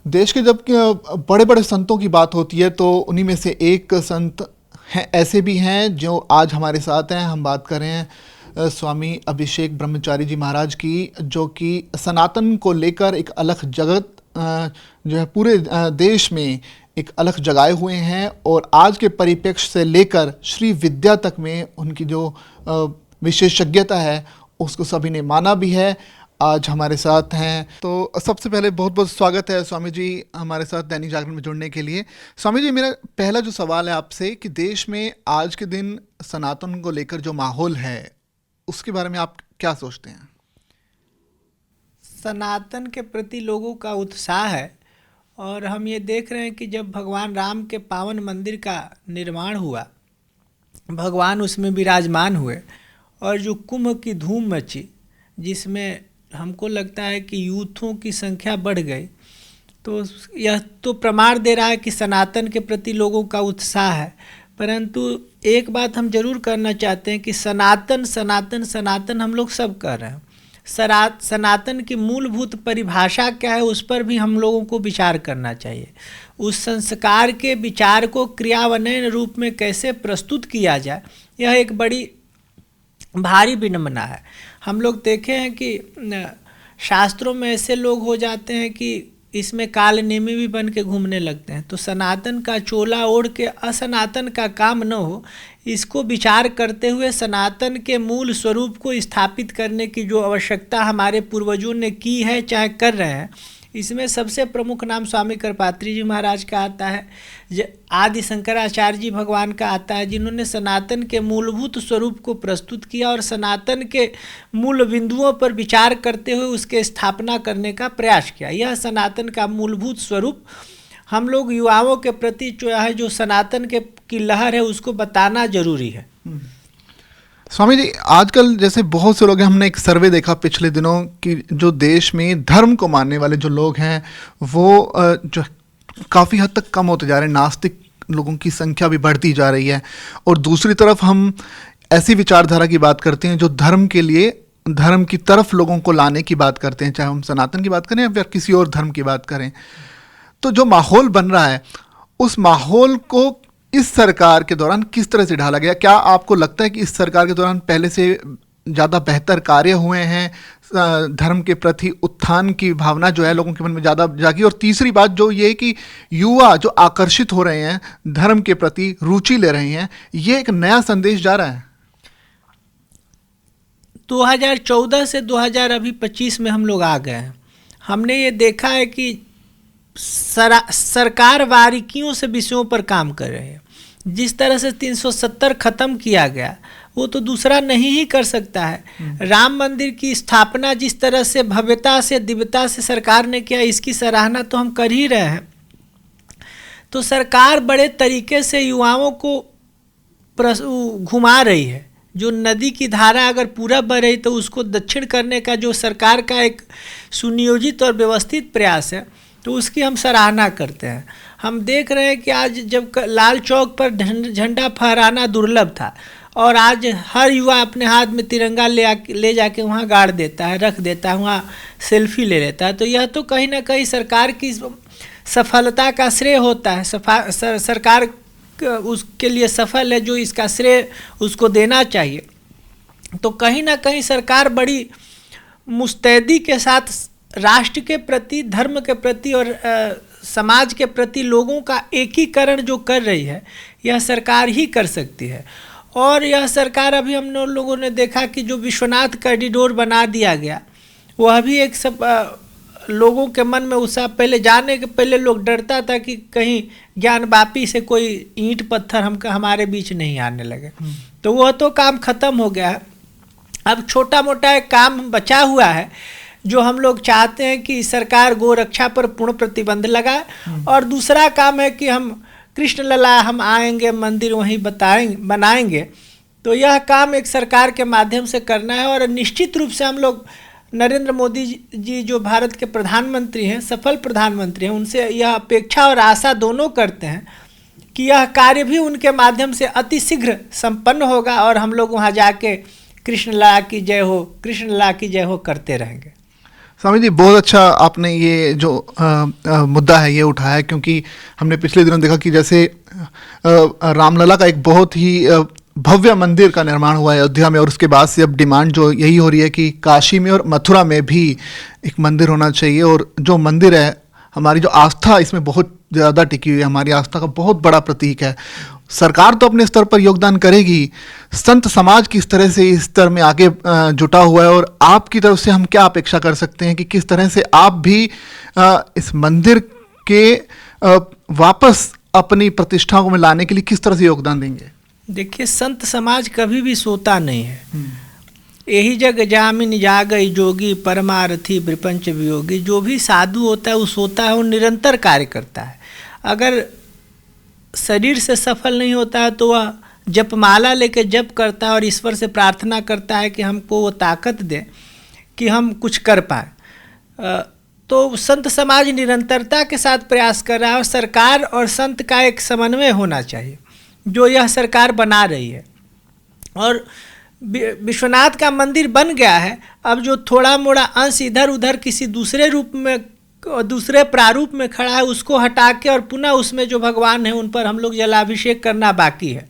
देश के जब बड़े बड़े संतों की बात होती है तो उन्हीं में से एक संत हैं, ऐसे भी हैं जो आज हमारे साथ हैं। हम बात कर रहे हैं स्वामी अभिषेक ब्रह्मचारी जी महाराज की, जो कि सनातन को लेकर एक अलग जगत जो है पूरे देश में एक अलग जगाए हुए हैं। और आज के परिप्रेक्ष्य से लेकर श्री विद्या तक में उनकी जो विशेषज्ञता है उसको सभी ने माना भी है। आज हमारे साथ हैं, तो सबसे पहले बहुत बहुत स्वागत है स्वामी जी हमारे साथ दैनिक जागरण में जुड़ने के लिए। स्वामी जी, मेरा पहला जो सवाल है आपसे कि देश में आज के दिन सनातन को लेकर जो माहौल है उसके बारे में आप क्या सोचते हैं? सनातन के प्रति लोगों का उत्साह है और हम ये देख रहे हैं कि जब भगवान राम के पावन मंदिर का निर्माण हुआ, भगवान उसमें विराजमान हुए और जो कुंभ की धूम मची, जिसमें हमको लगता है कि यूथों की संख्या बढ़ गई, तो यह तो प्रमाण दे रहा है कि सनातन के प्रति लोगों का उत्साह है। परंतु एक बात हम जरूर करना चाहते हैं कि सनातन सनातन सनातन हम लोग सब कर रहे हैं। सनातन की मूलभूत परिभाषा क्या है, उस पर भी हम लोगों को विचार करना चाहिए। उस संस्कार के विचार को क्रियान्वयन रूप में कैसे प्रस्तुत किया जाए, यह एक बड़ी भारी विडंबना है। हम लोग देखे हैं कि शास्त्रों में ऐसे लोग हो जाते हैं कि इसमें काल नेमी भी बन के घूमने लगते हैं। तो सनातन का चोला ओढ़ के असनातन का काम न हो, इसको विचार करते हुए सनातन के मूल स्वरूप को स्थापित करने की जो आवश्यकता हमारे पूर्वजों ने की है, चाहे कर रहे हैं, इसमें सबसे प्रमुख नाम स्वामी कृपात्री जी महाराज का आता है, आदि शंकराचार्य जी भगवान का आता है, जिन्होंने सनातन के मूलभूत स्वरूप को प्रस्तुत किया और सनातन के मूल बिंदुओं पर विचार करते हुए उसके स्थापना करने का प्रयास किया। यह सनातन का मूलभूत स्वरूप हम लोग युवाओं के प्रति जो सनातन के की लहर है उसको बताना जरूरी है। स्वामी जी, आजकल जैसे बहुत से लोग हैं, हमने एक सर्वे देखा पिछले दिनों कि जो देश में धर्म को मानने वाले जो लोग हैं वो जो काफ़ी हद तक कम होते जा रहे हैं। नास्तिक लोगों की संख्या भी बढ़ती जा रही है। और दूसरी तरफ हम ऐसी विचारधारा की बात करते हैं जो धर्म के लिए, धर्म की तरफ लोगों को लाने की बात करते हैं, चाहे हम सनातन की बात करें या फिर किसी और धर्म की बात करें। तो जो माहौल बन रहा है, उस माहौल को इस सरकार के दौरान किस तरह से ढाला गया? क्या आपको लगता है कि इस सरकार के दौरान पहले से ज़्यादा बेहतर कार्य हुए हैं, धर्म के प्रति उत्थान की भावना जो है लोगों के मन में ज़्यादा जागी? और तीसरी बात जो ये कि युवा जो आकर्षित हो रहे हैं, धर्म के प्रति रुचि ले रहे हैं, ये एक नया संदेश जा रहा है। 2014 से 2025 में हम लोग आ गए हैं। हमने ये देखा है कि सरकार बारीकियों से विषयों पर काम कर रही है। जिस तरह से 370 खत्म किया गया वो तो दूसरा नहीं ही कर सकता है। राम मंदिर की स्थापना जिस तरह से भव्यता से, दिव्यता से सरकार ने किया, इसकी सराहना तो हम कर ही रहे हैं। तो सरकार बड़े तरीके से युवाओं को घुमा रही है। जो नदी की धारा अगर पूरब बह रही तो उसको दक्षिण करने का जो सरकार का एक सुनियोजित और व्यवस्थित प्रयास है, तो उसकी हम सराहना करते हैं। हम देख रहे हैं कि आज जब लाल चौक पर झंडा फहराना दुर्लभ था और आज हर युवा अपने हाथ में तिरंगा ले जाके वहाँ गाड़ देता है, रख देता है, वहाँ सेल्फी ले लेता है। तो यह तो कहीं ना कहीं सरकार की सफलता का श्रेय होता है। सरकार उसके लिए सफल है, जो इसका श्रेय उसको देना चाहिए। तो कहीं ना कहीं सरकार बड़ी मुस्तैदी के साथ राष्ट्र के प्रति, धर्म के प्रति और समाज के प्रति लोगों का एकीकरण जो कर रही है, यह सरकार ही कर सकती है। और यह सरकार, अभी हम लोगों ने देखा कि जो विश्वनाथ कॉरिडोर बना दिया गया, वह भी एक सब लोगों के मन में उत्साह, पहले जाने के पहले लोग डरता था कि कहीं ज्ञानवापी से कोई ईंट पत्थर हमारे बीच नहीं आने लगे। तो वह तो काम खत्म हो गया है। अब छोटा मोटा एक काम बचा हुआ है जो हम लोग चाहते हैं कि सरकार गोरक्षा पर पूर्ण प्रतिबंध लगाए। और दूसरा काम है कि हम कृष्ण लला हम आएंगे, मंदिर वहीं बनाएंगे। तो यह काम एक सरकार के माध्यम से करना है। और निश्चित रूप से हम लोग नरेंद्र मोदी जी जो भारत के प्रधानमंत्री हैं, सफल प्रधानमंत्री हैं, उनसे यह अपेक्षा और आशा दोनों करते हैं कि यह कार्य भी उनके माध्यम से अति शीघ्र संपन्न होगा और हम लोग वहाँ जाके कृष्ण लला की जय हो, कृष्ण लला की जय हो करते रहेंगे। स्वामी जी, बहुत अच्छा आपने ये जो मुद्दा है ये उठाया, क्योंकि हमने पिछले दिनों देखा कि जैसे रामलला का एक बहुत ही भव्य मंदिर का निर्माण हुआ है अयोध्या में, और उसके बाद से अब डिमांड जो यही हो रही है कि काशी में और मथुरा में भी एक मंदिर होना चाहिए। और जो मंदिर है, हमारी जो आस्था इसमें बहुत ज़्यादा टिकी हुई है, हमारी आस्था का बहुत बड़ा प्रतीक है। सरकार तो अपने स्तर पर योगदान करेगी, संत समाज किस तरह से इस स्तर में आगे जुटा हुआ है, और आपकी तरफ से हम क्या अपेक्षा कर सकते हैं कि किस तरह से आप भी इस मंदिर के वापस अपनी प्रतिष्ठा को में लाने के लिए किस तरह से योगदान देंगे? देखिए, संत समाज कभी भी सोता नहीं है। यही जग जामिन जागई जोगी परमार्थी विप्रपंच वियोगी। जो भी साधु होता है वो सोता है, वो निरंतर कार्य करता है। अगर शरीर से सफल नहीं होता है तो वह जपमाला लेके जप करता है और ईश्वर से प्रार्थना करता है कि हमको वो ताकत दे कि हम कुछ कर पाए। तो संत समाज निरंतरता के साथ प्रयास कर रहा है, और सरकार और संत का एक समन्वय होना चाहिए, जो यह सरकार बना रही है। और विश्वनाथ का मंदिर बन गया है, अब जो थोड़ा मोड़ा अंश इधर उधर किसी दूसरे रूप में, दूसरे प्रारूप में खड़ा है, उसको हटा के और पुनः उसमें जो भगवान है उन पर हम लोग जलाभिषेक करना बाकी है।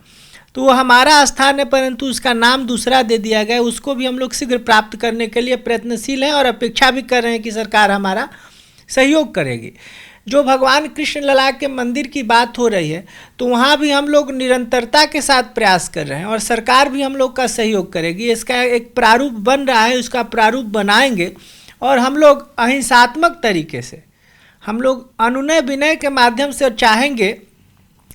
तो वो हमारा स्थान है, परंतु उसका नाम दूसरा दे दिया गया है। उसको भी हम लोग शीघ्र प्राप्त करने के लिए प्रयत्नशील हैं और अपेक्षा भी कर रहे हैं कि सरकार हमारा सहयोग करेगी। जो भगवान कृष्ण लला के मंदिर की बात हो रही है, तो वहाँ भी हम लोग निरंतरता के साथ प्रयास कर रहे हैं और सरकार भी हम लोग का सहयोग करेगी। इसका एक प्रारूप बन रहा है, उसका प्रारूप बनाएंगे, और हम लोग अहिंसात्मक तरीके से, हम लोग अनुनय विनय के माध्यम से चाहेंगे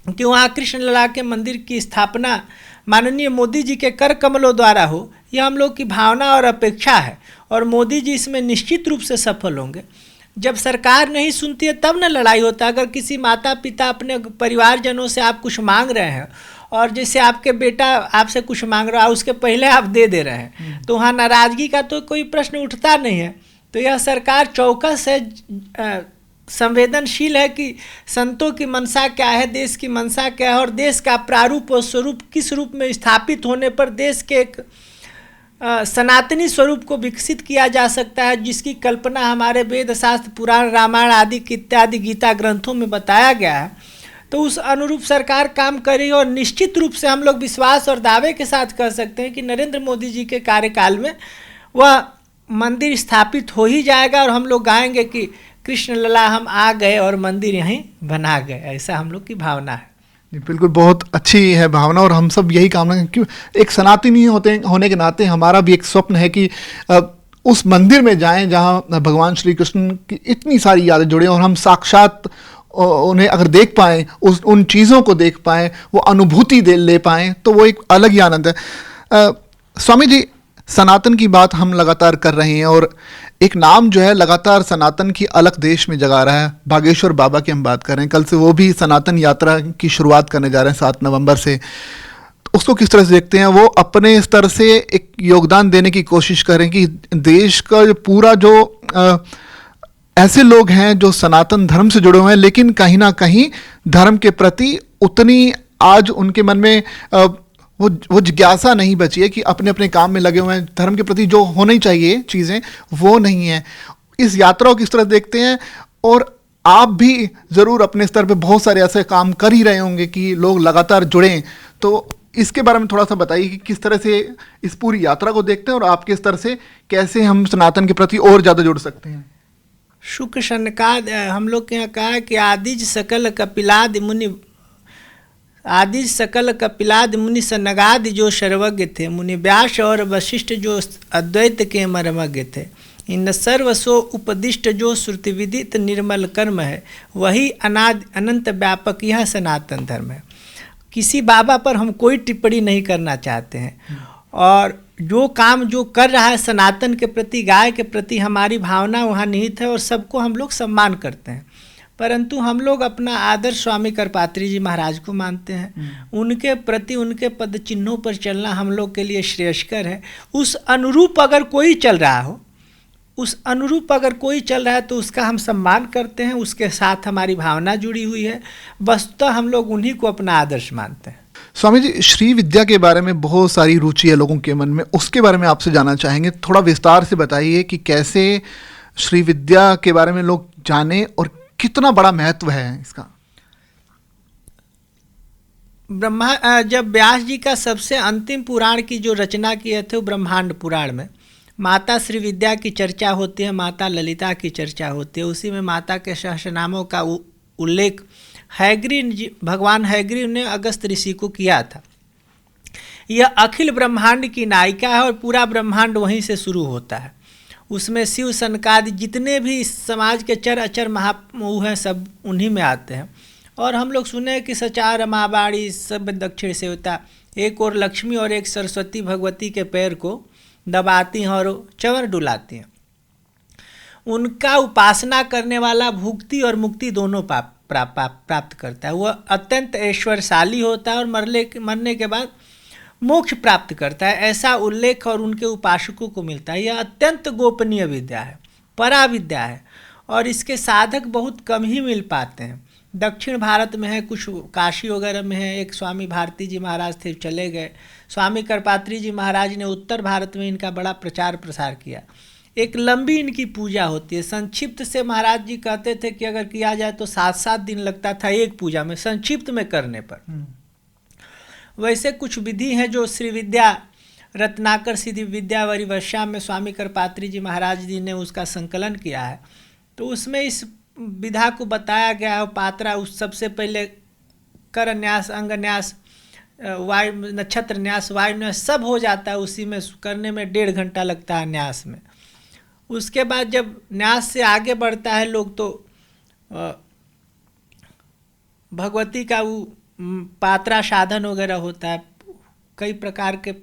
कि वहाँ कृष्ण लला के मंदिर की स्थापना माननीय मोदी जी के कर कमलों द्वारा हो। यह हम लोग की भावना और अपेक्षा है, और मोदी जी इसमें निश्चित रूप से सफल होंगे। जब सरकार नहीं सुनती है तब न लड़ाई होता है। अगर किसी माता पिता अपने परिवारजनों से आप कुछ मांग रहे हैं, और जैसे आपके बेटा आपसे कुछ मांग रहा है, उसके पहले आप दे रहे हैं, तो वहाँ नाराज़गी का तो कोई प्रश्न उठता नहीं है। तो यह सरकार चौकस है, संवेदनशील है कि संतों की मनसा क्या है, देश की मनसा क्या है, और देश का प्रारूप और स्वरूप किस रूप में स्थापित होने पर देश के एक सनातनी स्वरूप को विकसित किया जा सकता है, जिसकी कल्पना हमारे वेद शास्त्र पुराण रामायण आदि इत्यादि गीता ग्रंथों में बताया गया है। तो उस अनुरूप सरकार काम करेगी, और निश्चित रूप से हम लोग विश्वास और दावे के साथ कह सकते हैं कि नरेंद्र मोदी जी के कार्यकाल में वह मंदिर स्थापित हो ही जाएगा, और हम लोग गाएंगे कि कृष्ण लला हम आ गए और मंदिर यहीं बना गए। ऐसा हम लोग की भावना है। बिल्कुल, बहुत अच्छी है भावना, और हम सब यही कामना है कि एक सनातनी होने के नाते हमारा भी एक स्वप्न है कि उस मंदिर में जाएं जहां भगवान श्री कृष्ण की इतनी सारी यादें जुड़ी, और हम साक्षात उन्हें अगर देख पाएं, उन चीज़ों को देख पाएं, वो अनुभूति ले पाएं, तो वो एक अलग ही आनंद है। स्वामी जी, सनातन की बात हम लगातार कर रहे हैं, और एक नाम जो है लगातार सनातन की अलग देश में जगा रहा है। बागेश्वर बाबा की हम बात कर रहे हैं, कल से वो भी सनातन यात्रा की शुरुआत करने जा रहे हैं 7 नवंबर से। तो उसको किस तरह से देखते हैं? वो अपने स्तर से एक योगदान देने की कोशिश करें कि देश का जो पूरा जो ऐसे लोग हैं जो सनातन धर्म से जुड़े हुए हैं, लेकिन कहीं ना कहीं धर्म के प्रति उतनी आज उनके मन में वो जिज्ञासा नहीं बची है कि अपने अपने काम में लगे हुए हैं, धर्म के प्रति जो होनी चाहिए चीज़ें वो नहीं है। इस यात्रा को किस तरह देखते हैं? और आप भी ज़रूर अपने स्तर पे बहुत सारे ऐसे काम कर ही रहे होंगे कि लोग लगातार जुड़ें, तो इसके बारे में थोड़ा सा बताइए कि किस तरह से इस पूरी यात्रा को देखते हैं, और आपके स्तर से कैसे हम सनातन के प्रति और ज़्यादा जुड़ सकते हैं। शुक्र शनकाद हम लोग के यहाँ कहा है कि आदिज सकल कपिलाद मुनि सनगाद जो सर्वज्ञ थे, मुनि व्यास और वशिष्ठ जो अद्वैत के मर्मज्ञ थे, इन सर्वसो उपदिष्ट जो श्रुति विदित निर्मल कर्म है, वही अनाद अनंत व्यापक यह सनातन धर्म है। किसी बाबा पर हम कोई टिप्पणी नहीं करना चाहते हैं, और जो काम जो कर रहा है सनातन के प्रति, गाय के प्रति हमारी भावना वहाँ निहित है, और सबको हम लोग सम्मान करते हैं। परंतु हम लोग अपना आदर स्वामी करपात्री जी महाराज को मानते हैं। उनके प्रति उनके पद चिन्हों पर चलना हम लोग के लिए श्रेयस्कर है। उस अनुरूप अगर कोई चल रहा हो, तो उसका हम सम्मान करते हैं, उसके साथ हमारी भावना जुड़ी हुई है। वस्तुतः हम लोग उन्हीं को अपना आदर्श मानते हैं। स्वामी जी, श्री विद्या के बारे में बहुत सारी रुचि है लोगों के मन में, उसके बारे में आपसे जानना चाहेंगे। थोड़ा विस्तार से बताइए कि कैसे श्री विद्या के बारे में लोग जाने और कितना बड़ा महत्व है इसका? जब व्यास जी का सबसे अंतिम पुराण की जो रचना किए थे वो ब्रह्मांड पुराण में माता श्री विद्या की चर्चा होती है, माता ललिता की चर्चा होती है। उसी में माता के सहस्रनामों का उल्लेख भगवान हैग्रीव ने अगस्त ऋषि को किया था। यह अखिल ब्रह्मांड की नायिका है और पूरा ब्रह्मांड वहीं से शुरू होता है। उसमें शिव सनकादि जितने भी समाज के चर अचर महामहू हैं सब उन्हीं में आते हैं। और हम लोग सुने कि सचा रमाबाड़ी सब दक्षिण से होता, एक और लक्ष्मी और एक सरस्वती भगवती के पैर को दबाती हैं और चंवर डुलाती हैं। उनका उपासना करने वाला भुक्ति और मुक्ति दोनों प्राप्त करता है। वह अत्यंत ऐश्वर्यशाली होता है और मरने के बाद मोक्ष प्राप्त करता है, ऐसा उल्लेख और उनके उपासकों को मिलता है। यह अत्यंत गोपनीय विद्या है, पराविद्या है और इसके साधक बहुत कम ही मिल पाते हैं। दक्षिण भारत में है, कुछ काशी वगैरह में है। एक स्वामी भारती जी महाराज थे, चले गए। स्वामी करपात्री जी महाराज ने उत्तर भारत में इनका बड़ा प्रचार प्रसार किया। एक लंबी इनकी पूजा होती है। संक्षिप्त से महाराज जी कहते थे कि अगर किया जाए तो 7-7 दिन लगता था एक पूजा में, संक्षिप्त में करने पर। वैसे कुछ विधि हैं जो श्री विद्या रत्नाकर सिद्धि विद्या वरिवश्या में स्वामी करपात्री जी महाराज जी ने उसका संकलन किया है। तो उसमें इस विधा को बताया गया है। पात्रा उस सबसे पहले कर न्यास, अंग न्यास, वायु नक्षत्र न्यास, वायु न्यास सब हो जाता है। उसी में करने में 1.5 घंटा लगता है न्यास में। उसके बाद जब न्यास से आगे बढ़ता है लोग तो भगवती का वो पात्रा साधन वगैरह होता है। कई प्रकार के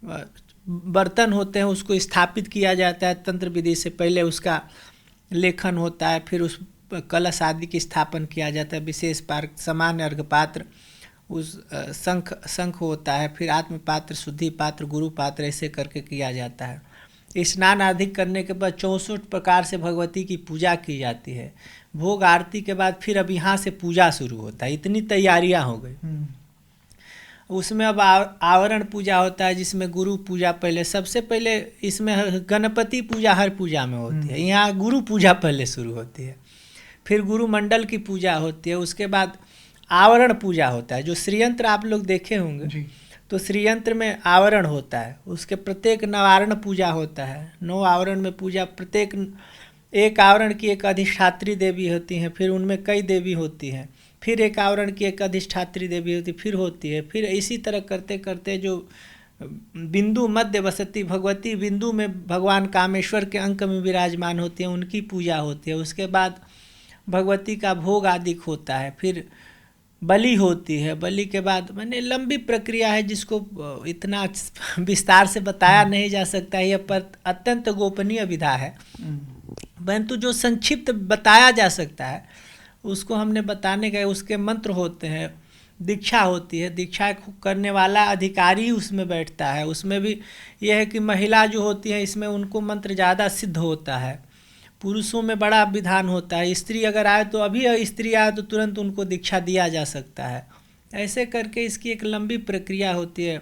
बर्तन होते हैं, उसको स्थापित किया जाता है तंत्र विधि से। पहले उसका लेखन होता है, फिर उस कलश आदि की स्थापन किया जाता है। विशेष सामान्य अर्घ पात्र, उस शंख होता है, फिर आत्म पात्र, शुद्धि पात्र, गुरु पात्र, ऐसे करके किया जाता है। स्नान आदि करने के बाद 64 प्रकार से भगवती की पूजा की जाती है। भोग आरती के बाद फिर अब यहाँ से पूजा शुरू होता है। इतनी तैयारियाँ हो गई। उसमें अब आवरण पूजा होता है, जिसमें गुरु पूजा पहले, सबसे पहले इसमें गणपति पूजा हर पूजा में होती है। यहाँ गुरु पूजा पहले शुरू होती है, फिर गुरु मंडल की पूजा होती है। उसके बाद आवरण पूजा होता है। जो श्रीयंत्र आप लोग देखे होंगे तो श्रीयंत्र में आवरण होता है, उसके प्रत्येक नवारण पूजा होता है। 9 आवरण में पूजा, प्रत्येक एक आवरण की एक अधिष्ठात्री देवी होती हैं, फिर उनमें कई देवी होती हैं, फिर एक आवरण की एक अधिष्ठात्री देवी होती है, फिर इसी तरह करते करते जो बिंदु मध्य वसती भगवती, बिंदु में भगवान कामेश्वर के अंक में विराजमान होती हैं, उनकी पूजा होती है। उसके बाद भगवती का भोग आदि होता है, फिर बलि होती है। बलि के बाद मैंने लंबी प्रक्रिया है जिसको इतना विस्तार से बताया नहीं जा सकता है। यह पर अत्यंत गोपनीय विधा है, परंतु जो संक्षिप्त बताया जा सकता है उसको हमने बताने गए। उसके मंत्र होते हैं, दीक्षा होती है, दीक्षा करने वाला अधिकारी उसमें बैठता है। उसमें भी यह है कि महिला जो होती है इसमें उनको मंत्र ज़्यादा सिद्ध होता है। पुरुषों में बड़ा विधान होता है। स्त्री अगर आए तो अभी स्त्री आए तो तुरंत उनको दीक्षा दिया जा सकता है। ऐसे करके इसकी एक लंबी प्रक्रिया होती है।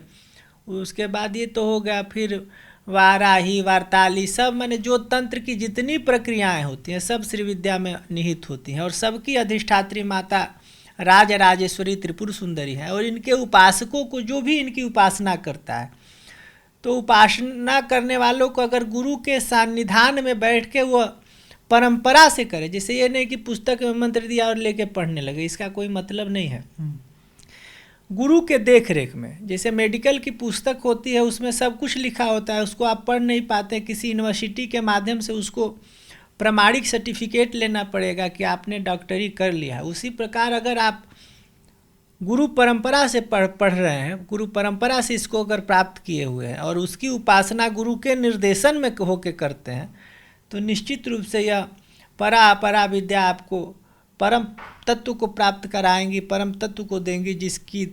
उसके बाद ये तो हो गया, फिर वाराही, वार्ताली, सब माने जो तंत्र की जितनी प्रक्रियाएं होती हैं सब श्री विद्या में निहित होती हैं। और सबकी अधिष्ठात्री माता राजराजेश्वरी त्रिपुर सुंदरी है। और इनके उपासकों को जो भी इनकी उपासना करता है, तो उपासना करने वालों को अगर गुरु के सान्निधान में बैठ के वह परंपरा से करे, जैसे ये नहीं कि पुस्तक में मंत्र दिया और लेके पढ़ने लगे, इसका कोई मतलब नहीं है। गुरु के देख रेख में, जैसे मेडिकल की पुस्तक होती है उसमें सब कुछ लिखा होता है, उसको आप पढ़ नहीं पाते, किसी यूनिवर्सिटी के माध्यम से उसको प्रमाणिक सर्टिफिकेट लेना पड़ेगा कि आपने डॉक्टरी कर लिया है। उसी प्रकार अगर आप गुरु परंपरा से पढ़ रहे हैं, गुरु परंपरा से इसको अगर प्राप्त किए हुए हैं और उसकी उपासना गुरु के निर्देशन में होके करते हैं, तो निश्चित रूप से यह परा विद्या आपको परम तत्व को प्राप्त कराएंगी, परम तत्व को देंगी, जिसकी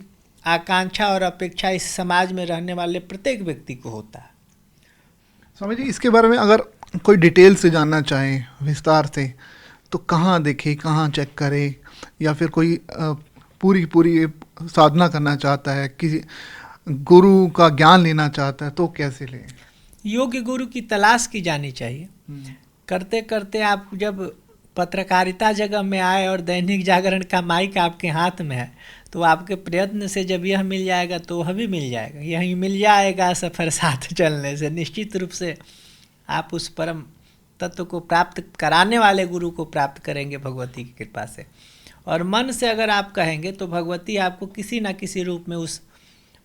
आकांक्षा और अपेक्षा इस समाज में रहने वाले प्रत्येक व्यक्ति को होता है। स्वामी जी, इसके बारे में अगर कोई डिटेल से जानना चाहे विस्तार से, तो कहाँ देखे, कहाँ चेक करे, या फिर कोई पूरी साधना करना चाहता है, किसी गुरु का ज्ञान लेना चाहता है, तो कैसे ले? योग्य गुरु की तलाश की जानी चाहिए। करते करते आप जब पत्रकारिता जगत में आए और दैनिक जागरण का माइक आपके हाथ में है, तो आपके प्रयत्न से जब यह मिल जाएगा तो वह भी मिल जाएगा, यही मिल जाएगा सफ़र साथ चलने से। निश्चित रूप से आप उस परम तत्व को प्राप्त कराने वाले गुरु को प्राप्त करेंगे भगवती की कृपा से। और मन से अगर आप कहेंगे तो भगवती आपको किसी न किसी रूप में उस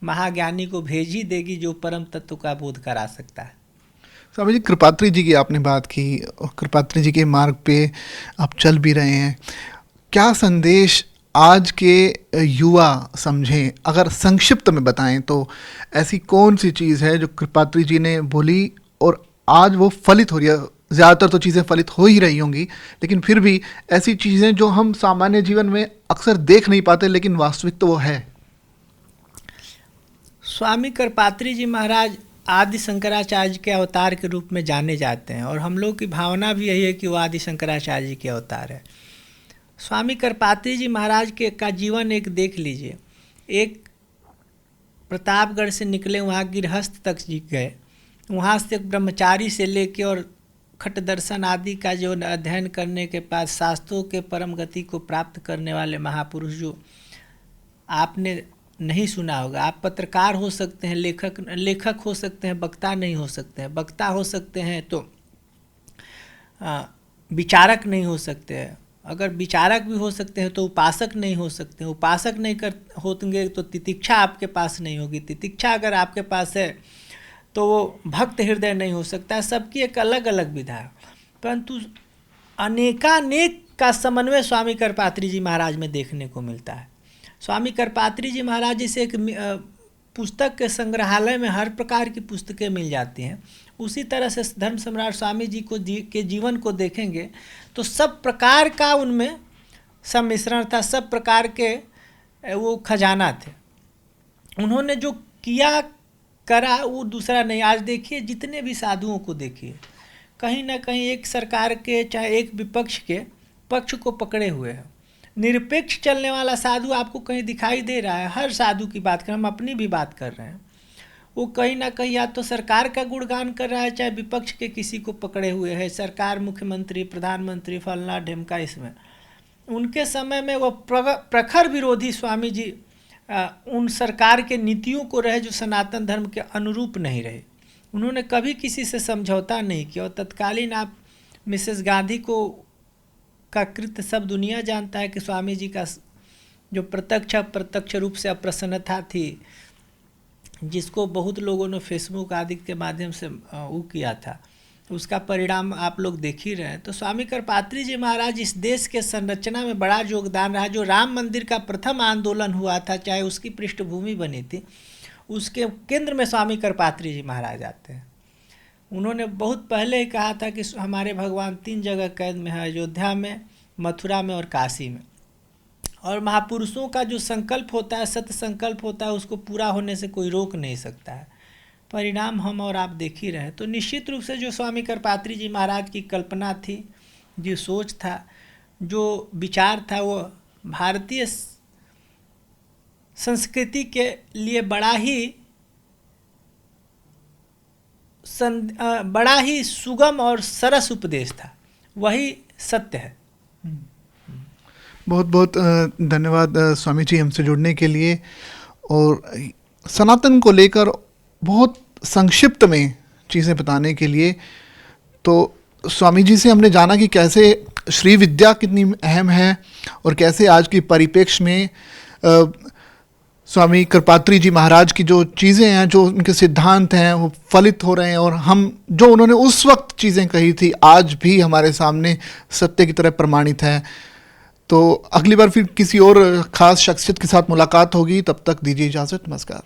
महाज्ञानी को भेज ही देगी जो परम तत्व का बोध करा सकता है। स्वामी जी, कृपात्री जी की आपने बात की और कृपात्री जी के मार्ग पे आप चल भी रहे हैं। क्या संदेश आज के युवा समझें, अगर संक्षिप्त में बताएं तो ऐसी कौन सी चीज़ है जो कृपात्री जी ने बोली और आज वो फलित हो रही है? ज़्यादातर तो चीज़ें फलित हो ही रही होंगी, लेकिन फिर भी ऐसी चीज़ें जो हम सामान्य जीवन में अक्सर देख नहीं पाते लेकिन वास्तविक तो वो है। स्वामी कृपात्री जी महाराज आदि शंकराचार्य के अवतार के रूप में जाने जाते हैं और हम लोग की भावना भी यही है कि वो आदि शंकराचार्य जी के अवतार है। स्वामी कृपात्री जी महाराज के का जीवन एक देख लीजिए। एक प्रतापगढ़ से निकले, वहाँ गिरहस्थ तक जी गए, वहाँ से ब्रह्मचारी से लेके और खट दर्शन आदि का जो अध्ययन करने के बाद शास्त्रों के परम गति को प्राप्त करने वाले महापुरुष जो आपने नहीं सुना होगा। आप पत्रकार हो सकते हैं, लेखक हो सकते हैं, वक्ता नहीं हो सकते हैं। वक्ता हो सकते हैं तो विचारक नहीं हो सकते हैं। अगर विचारक भी हो सकते हैं तो उपासक नहीं हो सकते हैं। उपासक नहीं होंगे तो तितिक्षा आपके पास नहीं होगी। तितिक्षा अगर आपके पास है तो वो भक्त हृदय नहीं हो सकता। सबकी एक अलग अलग विधा है, परंतु अनेकानेक का समन्वय स्वामी कृपात्री जी महाराज में देखने को मिलता है। स्वामी कृपात्री जी महाराज जैसे एक पुस्तक के संग्रहालय में हर प्रकार की पुस्तकें मिल जाती हैं, उसी तरह से धर्म सम्राट स्वामी जी को के जीवन को देखेंगे तो सब प्रकार का उनमें सम्मिश्रण था, सब प्रकार के वो खजाना थे। उन्होंने जो किया करा वो दूसरा नहीं। आज देखिए जितने भी साधुओं को देखिए, कहीं ना कहीं एक सरकार के चाहे एक विपक्ष के पक्ष को पकड़े हुए हैं। निरपेक्ष चलने वाला साधु आपको कहीं दिखाई दे रहा है? हर साधु की बात करें, हम अपनी भी बात कर रहे हैं, वो कहीं ना कहीं या तो सरकार का गुणगान कर रहा है, चाहे विपक्ष के किसी को पकड़े हुए है। सरकार, मुख्यमंत्री, प्रधानमंत्री, फलना ढिमका, इसमें उनके समय में वो प्रखर विरोधी स्वामी जी उन सरकार के नीतियों को रहे जो सनातन धर्म के अनुरूप नहीं रहे। उन्होंने कभी किसी से समझौता नहीं किया। और तत्कालीन आप मिसेस गांधी को का कृत्य सब दुनिया जानता है कि स्वामी जी का जो प्रत्यक्ष रूप से अप्रसन्नता थी, जिसको बहुत लोगों ने फेसबुक आदि के माध्यम से वो किया था, उसका परिणाम आप लोग देख ही रहे हैं। तो स्वामी कृपात्री जी महाराज इस देश के संरचना में बड़ा योगदान रहा। जो राम मंदिर का प्रथम आंदोलन हुआ था, चाहे उसकी पृष्ठभूमि बनी थी, उसके केंद्र में स्वामी कृपात्री जी महाराज आते हैं। उन्होंने बहुत पहले ही कहा था कि हमारे भगवान 3 जगह कैद में है, अयोध्या में, मथुरा में और काशी में। और महापुरुषों का जो संकल्प होता है, सत्य संकल्प होता है, उसको पूरा होने से कोई रोक नहीं सकता है। परिणाम हम और आप देख ही रहे हैं। तो निश्चित रूप से जो स्वामी कृपात्री जी महाराज की कल्पना थी, जो सोच था, जो विचार था, वो भारतीय संस्कृति के लिए बड़ा ही सुगम और सरस उपदेश था। वही सत्य है। बहुत बहुत धन्यवाद स्वामी जी हमसे जुड़ने के लिए और सनातन को लेकर बहुत संक्षिप्त में चीज़ें बताने के लिए। तो स्वामी जी से हमने जाना कि कैसे श्री विद्या कितनी अहम है और कैसे आज की परिप्रेक्ष्य में स्वामी कृपात्री जी महाराज की जो चीज़ें हैं, जो उनके सिद्धांत हैं, वो फलित हो रहे हैं और हम जो उन्होंने उस वक्त चीज़ें कही थी आज भी हमारे सामने सत्य की तरह प्रमाणित है। तो अगली बार फिर किसी और ख़ास शख्सियत के साथ मुलाकात होगी, तब तक दीजिए इजाज़त। नमस्कार।